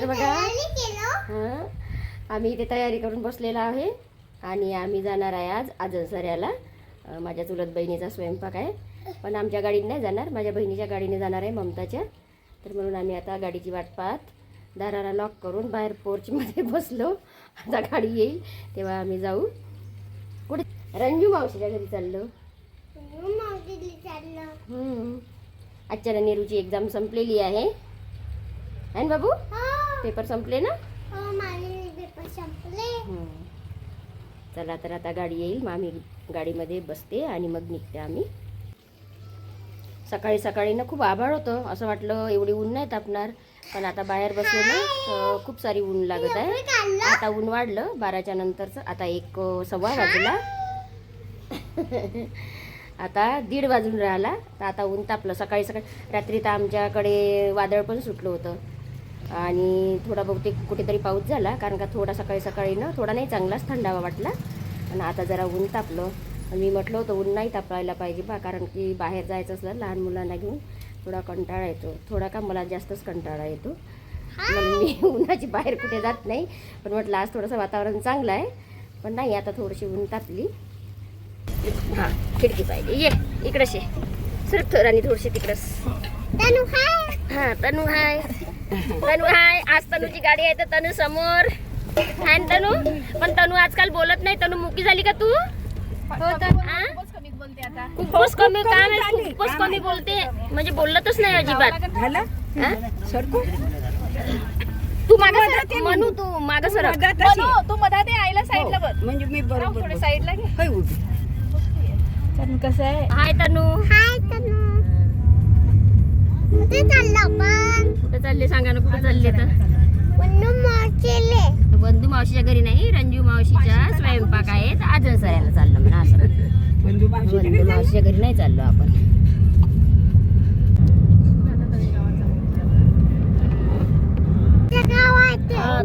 तर बघा हां आम्ही इथे तयारी करून बसलेला आहे आणि आम्ही जाणार आहे आज आजसऱ्याला. माझ्या चुलत बहिणीचा स्वयंपाक आहे, पण आमच्या गाडीने नाही जाणार, माझ्या बहिणीच्या गाडीने जाणार आहे ममताच्या. तर म्हणून आम्ही आता गाडीची वाट पाहत दाराला लॉक करून बाहेर पोर्चमध्ये बसलो. आता गाडी येईल तेव्हा आम्ही जाऊ. कुठे? रंजू मावशीच्या घरी चाललो. आजच्या नीरूची एक्झाम संपलेली आहे ना बाबू? पेपर संपले ना? चला तर आता गाडी येईल, मग आम्ही गाडीमध्ये बसते आणि मग निघते आम्ही. सकाळी सकाळी ना खूप आभाळ होतं, असं वाटलं एवढी ऊन नाही तापणार, पण आता बाहेर बसलो ना खूप सारी ऊन लागत आहे. आता ऊन वाढलं 12च्या नंतरचं. आता 1:15 वाजला, आता 1:30 वाजून राहिला. तर आता ऊन तापलं. सकाळी सकाळी रात्री तर आमच्याकडे वादळ पण सुटलं होतं आणि थोडा बहुतेक कुठेतरी पाऊस झाला, कारण का थोडा सकाळी सकाळी ना थोडा नाही चांगलाच थंडावा वाटला. आणि आता जरा ऊन तापलं. मी म्हटलं होतं ऊन नाही तापायला पाहिजे बा, कारण की बाहेर जायचं असलं लहान मुलांना घेऊन थोडा कंटाळा येतो. थोडा का मला जास्तच कंटाळा येतो, म्हणून मी उन्हाची बाहेर कुठे जात नाही. पण म्हटलं आज थोडंसं वातावरण चांगलं आहे, पण नाही आता थोडीशी ऊन तापली. हां खिडकी पाहिजे, ये इकडं शे सर थोर आणि थोडीशी तिकडंच. तनू हाय. हां तनू हाय, तनू हाय. आज तनूची गाडी आहे तर तनू समोर हाय ना तनू. पण तनू आजकाल बोलत नाही. तनू मुकी झाली का तू? खूपच कमी काम आहे, खूपच कमी बोलते, म्हणजे बोलतच नाही अजिबात. तू मागे म्हणू, तू मागे सर तू मधात आईला साईडला बस, म्हणजे मी बरोबर थोडे साईडला घे. तनू कसं आहे? हाय तनू. हाय तनू. कुठे चालला पण? कुठे चालले सांगा ना, कुठे चालले? तर बंधू मावशीच्या घरी नाही, रंजू मावशीच्या स्वयंपाक आहे, तर आजसऱ्याला चाललं म्हणा. असं बंधू मावशीच्या घरी नाही चाललो आपण.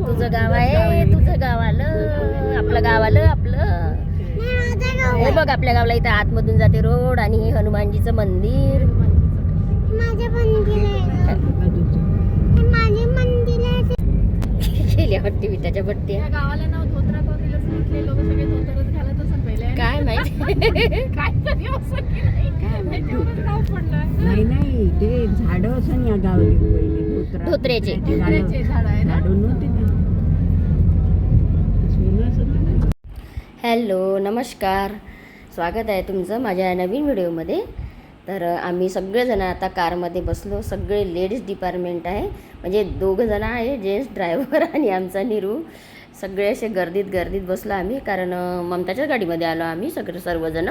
तुझं गाव आहे, तुझं गाव आलं, आपलं गाव आलं आपलं. हे बघ आपल्या गावाला इथं आतमधून जाते रोड आणि हे हनुमानजीचं मंदिर. गेल्या हट्टी विटाच्या भट्ट्या. गावाला नाव धोत्रा कोण दिलं सांगितले, लोक सगळे धोतरच घालत असं पहिले. काय माहिती काय तरी असं की नाही नाव पडलं. नाही नाही ते झाड असं या गावाला पहिले धोत्र्याचे झाड आहे ना. हॅलो नमस्कार, स्वागत आहे तुमचं माझ्या नवीन व्हिडिओमध्ये. तर आम्ही सगळेजण आता कारमध्ये बसलो, सगळे लेडीज डिपार्टमेंट आहे, म्हणजे 2 जण आहे, जेंट्स ड्रायव्हर आणि आमचा नीरू. सगळे असे गर्दीत बसलो आम्ही, कारण ममताच्याच गाडीमध्ये आलो आम्ही सर्वजण.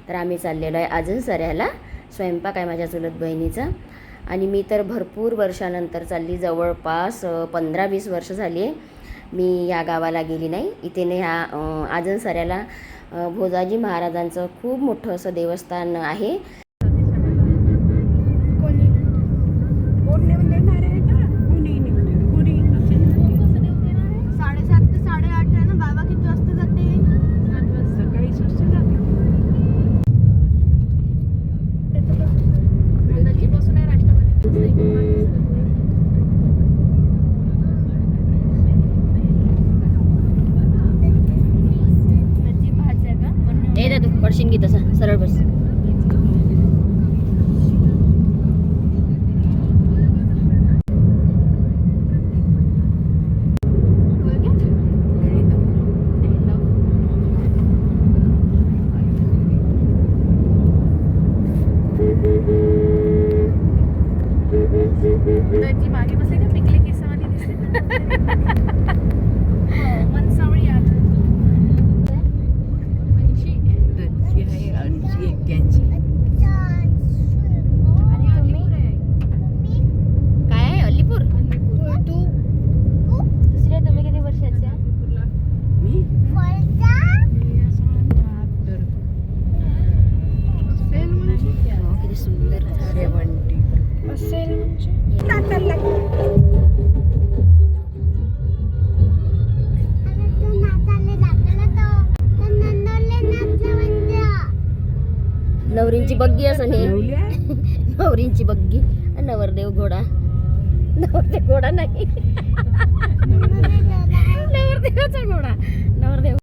तर आम्ही चाललेलो आहे आजसऱ्याला. स्वयंपाक आहे माझ्या चुलत बहिणीचा. आणि मी तर भरपूर वर्षानंतर चालली, जवळपास 15-20 वर्ष झाली आहे मी या गावाला गेली नाही. इथे ह्या आजसऱ्याला भोजाजी महाराजांचं खूप मोठं असं देवस्थान आहे. पडशीन की तसा सरळ बस. मागे बसले का पिकले केसावानी दिसते. मनसावळी आत काय आहे अलीपूर? तू दुसऱ्या, तुम्ही किती वर्षाच्या? मी किती सुंदर असेल नवरींची बग्गी असं हे नवरींची बग्गी, नवरदेव घोडा. नवरदेव घोडा नाही, नवरदेवाचा घोडा. नवरदेव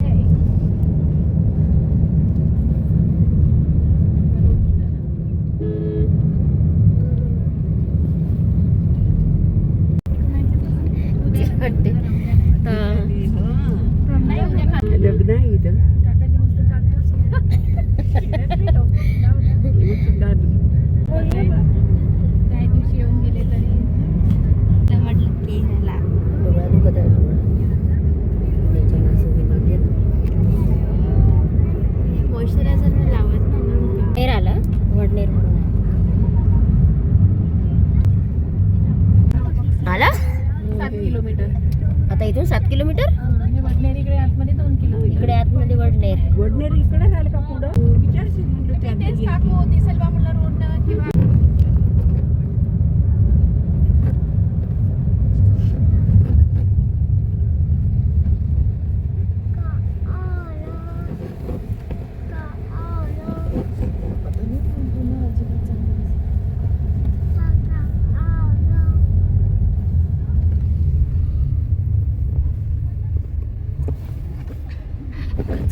वाटते लग्न आहे इथं. त्या दिवशी येऊन गेले तरी म्हटलं की ह्याला डोळा दुखत आहे, मॉइश्चरायझर लावत ना म्हणून नेर आलं वडनेर म्हणून आला. 7 किलोमीटर. आता इथून 7 किलोमीटर. हे वडनेर इकडे आतमध्ये 2 किलोमीटर. इकडे आतमध्ये वडनेर. वडनेर इकडे झालं का पुढं विचारशील म्हणलं त्या तेच टाकू दिसेल बा म्हणलं रोडनं किंवा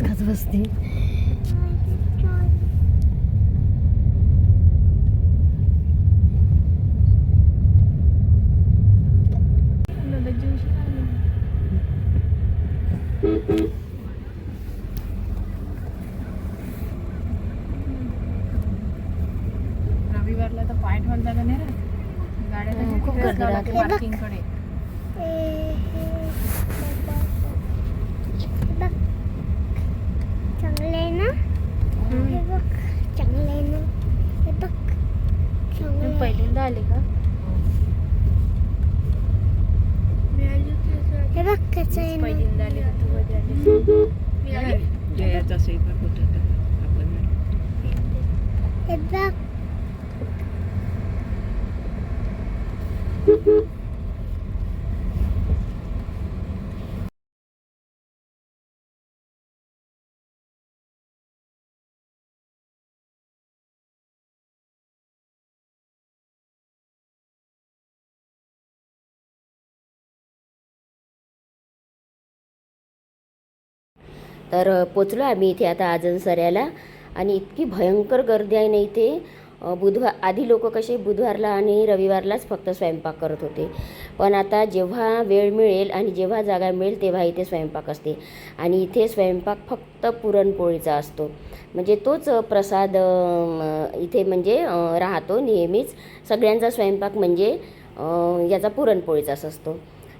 खच बसते. रविवारला तर पाय ठेवायला जागा नाही रे. गाड्या तर खूप तिकडेच गर्दी लावल्या राहते. पार्किंग कडे. चांगलं आहे ना, हे बघ चांगलं आहे ना, हे बघ चांगलं आहे. पहिल्यांदा आले का? हे बघ कसं आहे ना. पहिल्यांदा आले का तू कधी आली? जयाचा स्वयंपाक होत होता आपण. हे बघ तर पोचलो आम्ही इथे आता आजनसऱ्याला. आणि इतकी भयंकर गर्दी आहे ना इथे. बुधवार आधी लोक कसे बुधवारला आणि रविवारलाच फक्त स्वयंपाक करत होते, पण आता जेव्हा वेळ मिळेल आणि जेव्हा जागा मिळेल तेव्हा इथे स्वयंपाक असते. आणि इथे स्वयंपाक फक्त पुरणपोळीचा असतो, म्हणजे तोच प्रसाद इथे म्हणजे राहतो नेहमीच. सगळ्यांचा स्वयंपाक म्हणजे याचा पुरणपोळीचाच असतो.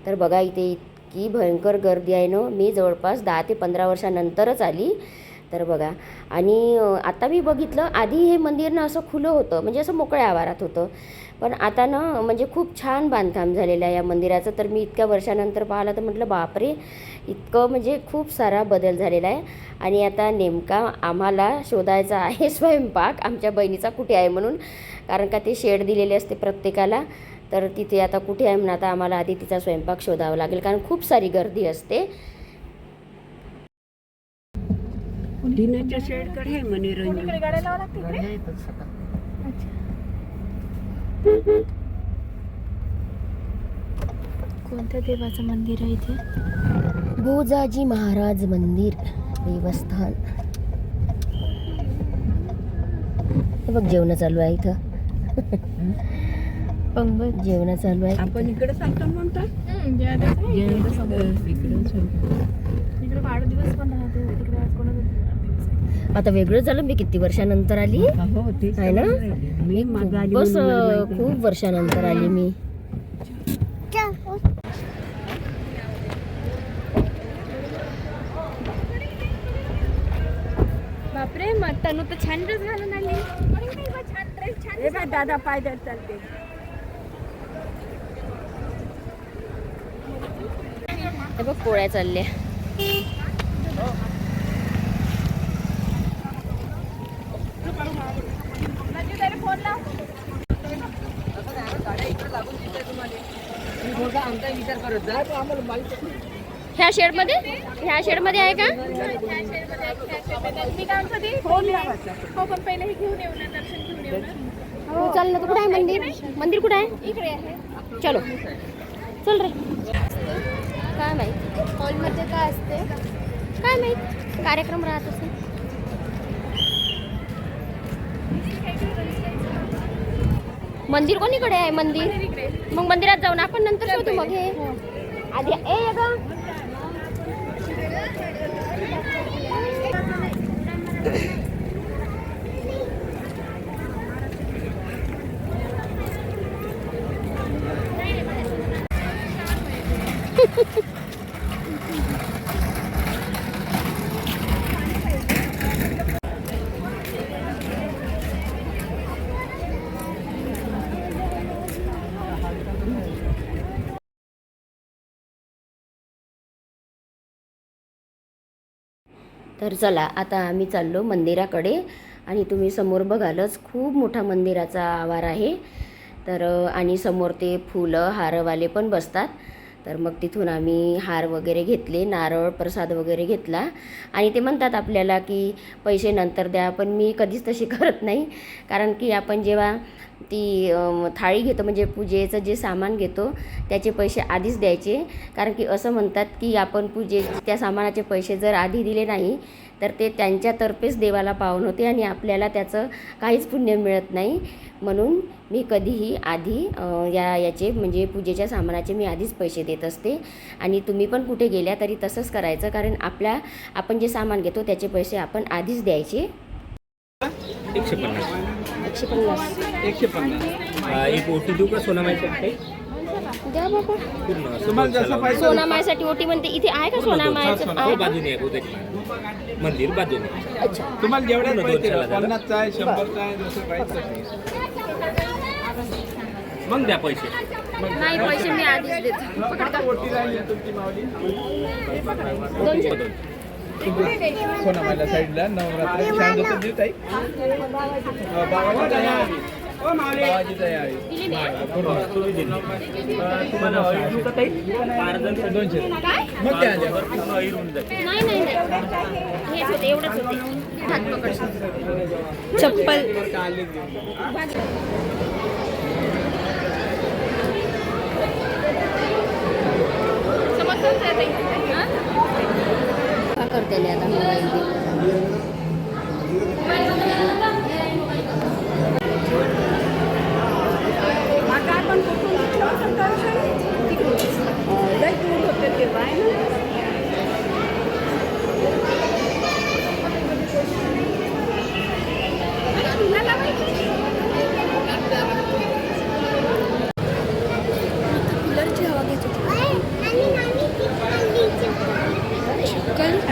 तर बघा इथे इतकी भयंकर गर्दी आहे ना. मी जवळपास 10 ते 15 वर्षानंतरच आली. तर बघा, आणि आता मी बघितलं आधी हे मंदिर ना असं खुलं होतं, म्हणजे असं मोकळ्या आवारात होतं. पण आता ना म्हणजे खूप छान बांधकाम झालेलं आहे या मंदिराचं. तर मी इतक्या वर्षानंतर पाहिलं तर म्हटलं बापरे, इतकं म्हणजे खूप सारा बदल झालेला आहे. आणि आता नेमका आम्हाला शोधायचा आहे स्वयंपाक आमच्या बहिणीचा कुठे आहे म्हणून, कारण का ते शेड दिलेले असते प्रत्येकाला. तर तिथे आता कुठे आहे म्हणून आता आम्हाला आधी तिचा स्वयंपाक शोधावा लागेल, कारण खूप सारी गर्दी असते. दिनाच्या शेडकडे आहे म्हणे रंजू. इकडे गाड्या लावा लागते इकडे. कोणत्या देवाचं मंदिर आहे इथे? भोजाजी महाराज मंदिर देवस्थान. हे बघ जेवण चालू आहे इथं. पंगत जेवण चालू आहे आपण इकडे चालतो म्हणतात. इकडे वाढदिवस पण राहते तिकडे. आज कोणाचा आता वेगळं झालं. मी किती वर्षानंतर आली हो तेच आहे ना. मी मागं आली बस म्हणून मला माहिती नाही. खूप वर्षानंतर आली मी. बापरे, मग तनु तर छान ड्रेस घालून आली. छान ड्रेस, छान. हे बाय दादा पायदळ चालते. हे बघ पोळ्या चालल्या. फोन लाव. ह्या शेडमध्ये आहे का? मी काय म्हणते, फोन लावायचा. हो, पण पहिले हे घेऊन येऊ ना, दर्शन घेऊन येऊ ना. हो चाल ना. तू कुठं आहे मंदिर? मंदिर कुठं आहे? इकडे आहे. चलो चल रे. काय माहित हॉलमध्ये काय असते? काय माहित कार्यक्रम राहत असेल. मंदिर कोणीकडे आहे मंदिर? मग मंदिरात जाऊन आपण नंतर शोधू मग हे आधी ए ग. तर चला आता आम्ही चाललो मंदिराकडे आणि तुम्ही समोर बघालच खूप मोठा मंदिराचा आवार आहे. तर आणि समोर ते फुलं हारवाले पण बसतात. तर मग तिथून आम्ही हार वगैरे घेतले, नारळ प्रसाद वगैरे घेतला. आणि ते म्हणतात आपल्याला की पैसे नंतर द्या, पण मी कधीच तशी करत नाही. कारण की आपण जेव्हा ती थाळी घेतो म्हणजे पूजेचं जे सामान घेतो त्याचे पैसे आधीच द्यायचे. कारण की असं म्हणतात की आपण त्या सामानाचे पैसे जर आधी दिले नाही तर ते त्यांच्यातर्फेच देवाला पावन होते आणि आपल्याला त्याचं काहीच पुण्य मिळत नाही. म्हणून मी कधीही आधी याचे म्हणजे पूजेच्या सामानाचे मी आधीच पैसे देत असते. आणि तुम्ही पण कुठे गेल्या तरी तसंच करायचं. कारण आपण जे सामान घेतो त्याचे पैसे आपण आधीच द्यायचे. 150. 150 एक ओटी देऊ का सोनामाईसाठी काही? द्या बाबा. पूर्ण तुम्हाला जसं पाहिजे सोनामाईसाठी ओटी म्हणते. इथे आहे का सोनामाईचं? आहे का? बाजूने आहे उद्या मंदिर बाजूने. अच्छा तुम्हाला जेवढ्या पूर्ण पाहिजे 200 ला 50चा आहे 100चा आहे जसं पाहिजे तसं. मग द्या पैसे. नाही पैसे मी आधीच देतो. पकड का? ओटी राहिली तुमची मावली 200. सोनामाईला साईडला नवरात्री सांगतो देऊ ताई. बाबाची तयारी बाबाची तयारी दिली नाही. तुम्ही दिली. तुम्हाला ऑइल देऊ का ताई? 200 मग द्या द्या. पूर्ण ऑइल होऊन जाते. नाही नाही नाही हेच होते एवढंच होते. हात पकड. चप्पल का करते आता मोबाईल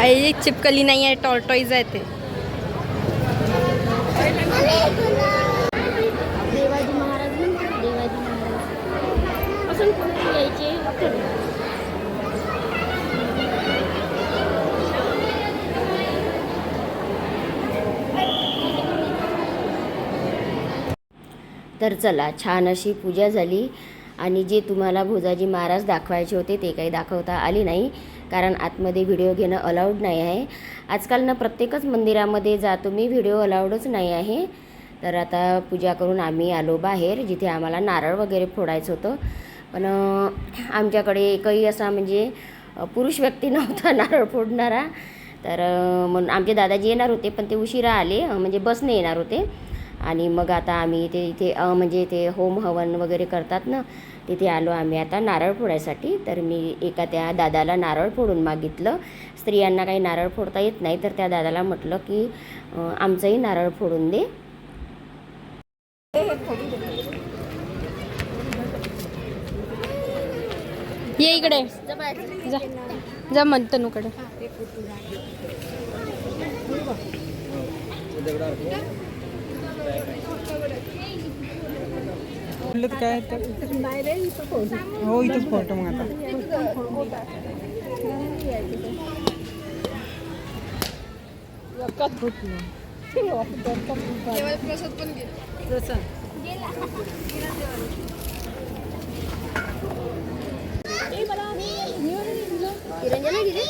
आई चिपकली नाही आहे, टॉर्टॉईज आहे ते. देवाजी महाराज देवाजी महाराज असं कोणी यायचे. तर चला छान अशी पूजा झाली. आणि जे तुम्हाला भोजाजी महाराज दाखवायचे होते ते काही दाखवता आले नाही. कारण आतमध्ये व्हिडिओ घेणं अलाउड नाही आहे. आजकाल ना प्रत्येकच मंदिरामध्ये जातो मी, व्हिडिओ अलाउडच नाही आहे. तर आता पूजा करून आम्ही आलो बाहेर, जिथे आम्हाला नारळ वगैरे फोडायचं होतं. पण आमच्याकडे एकही असा म्हणजे पुरुष व्यक्ती नव्हता नारळ फोडणारा. तर म्हणून आमचे दादाजी येणार होते पण ते उशिरा आले, म्हणजे बसने येणार होते. आणि मग आता आम्ही ते इथे म्हणजे ते होम हवन वगैरे करतात ना, तिथे आलो आम्ही आता नारळ फोडायसाठी. तर मी एका त्या दादाला नारळ फोडून मागितलं. स्त्रियांना काही नारळ फोडता येत नाही, तर त्या दादाला म्हटलं की आमचंही नारळ फोडून दे. ये इकडे जा, जा मंतनूकडे. काय हो इथंच फोटो मग आता निरंजना गेली.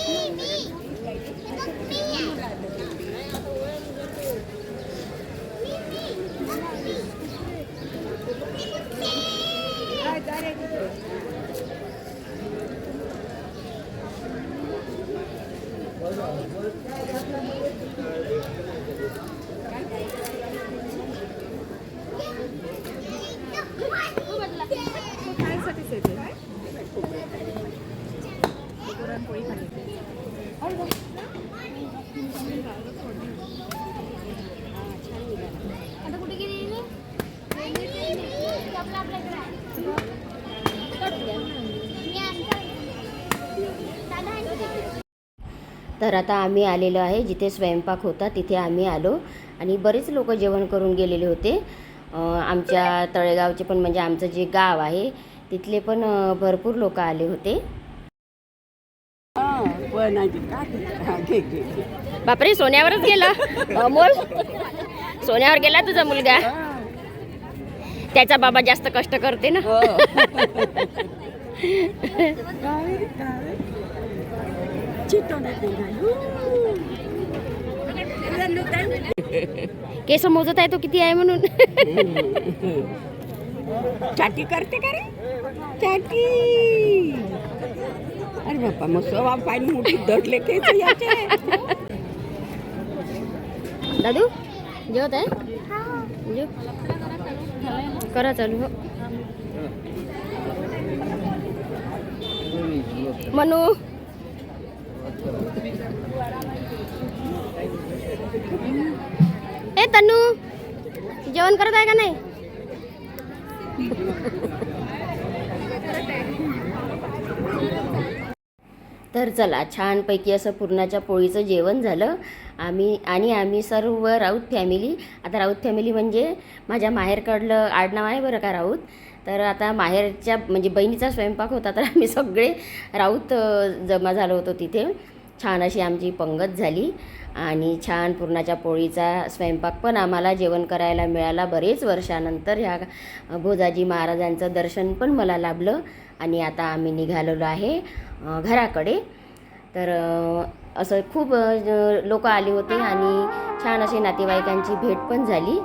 खायसाठीच येते पुरणपोळी खाली आता कुठे गेली आपल्याकडे तर आता आम्ही आलेलो आहे जिथे स्वयंपाक होता तिथे आम्ही आलो आणि बरेच लोक जेवण करून गेलेले होते. आमच्या तळेगावचे पण म्हणजे आमचं जे गाव आहे तिथले पण भरपूर लोक आले होते. पण घे घे बापरे सोन्यावरच गेला अमोल. सोन्यावर गेला तुझा मुलगा. त्याचा बाबा जास्त कष्ट करते ना. केस मोजत आहे तो किती आहे म्हणून. चाटी करते का रे चाटी. अरे बाप्पा मग सवा पाणी मोठी दटले केस याचे. दादू जेवत आहे जेव. करा चालू हो. मनू ए तन्नू जेवण करत आहे का नाही. तर चला छानपैकी असं पुरणाच्या पोळीचं जेवण झालं. आम्ही सर्व राऊत फॅमिली. आता राऊत फॅमिली म्हणजे माझ्या माहेरकडलं आडनाव आहे बरं का राऊत. तर आता माहेरच्या म्हणजे बहिणीचा स्वयंपाक होता तर आम्ही सगळे राऊत जमा झालो होतो तिथे. छान अशी आमची पंगत झाली आणि छान पुरणाच्या पोळीचा स्वयंपाक पण आम्हाला जेवण करायला मिळाला. बरेच वर्षानंतर ह्या भोजाजी महाराजांचं दर्शन पण मला लाभलं. आणि आता आम्ही निघालेलो आहे घराकडे. तर असं खूप लोक आले होते आणि छान अशी नातेवाईकांची भेट पण झाली.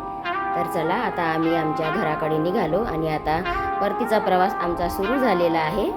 तर चला आता आम्ही आमच्या घराकडे निघालो आणि आता परतीचा प्रवास आमचा सुरू झालेला आहे.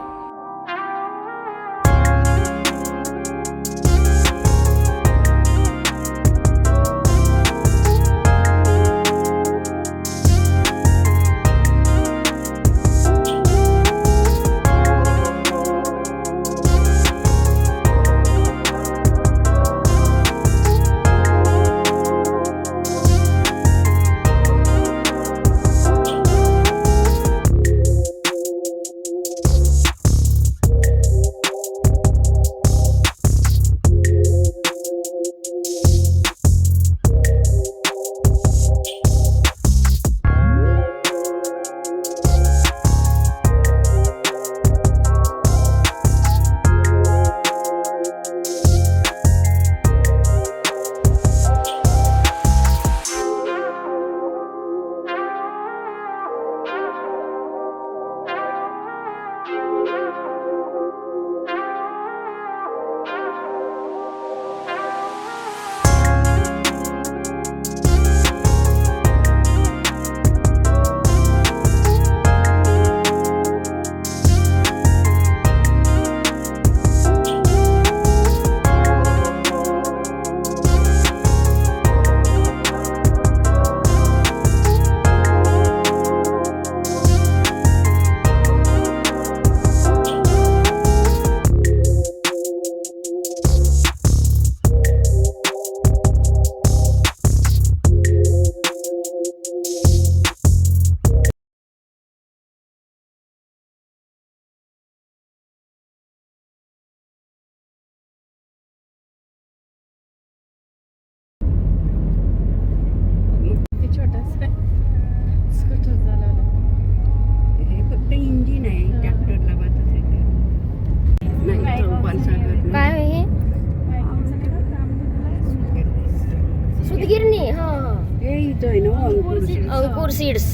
अंकुर सीड्स.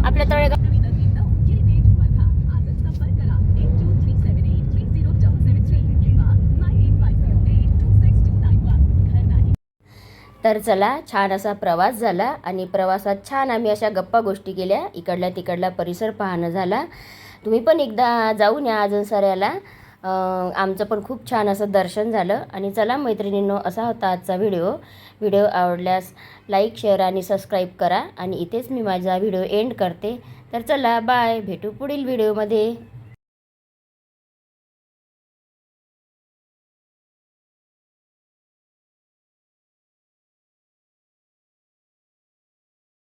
आपल्या तळेगाव तर चला, छान असा प्रवास झाला आणि प्रवासात छान आम्ही अशा गप्पा गोष्टी केल्या, इकडल्या तिकडला परिसर पाहणं झाला. तुम्ही पण एकदा जाऊन या अजनसऱ्याला. आमचं पण खूप छान असं दर्शन झालं. आणि चला मैत्रिणींनो, असा होता आजचा व्हिडिओ आवडल्यास लाईक, शेअर आणि सबस्क्राईब करा. आणि इथेच मी माझा व्हिडिओ एंड करते. तर चला, बाय, भेटू पुढील व्हिडिओमध्ये.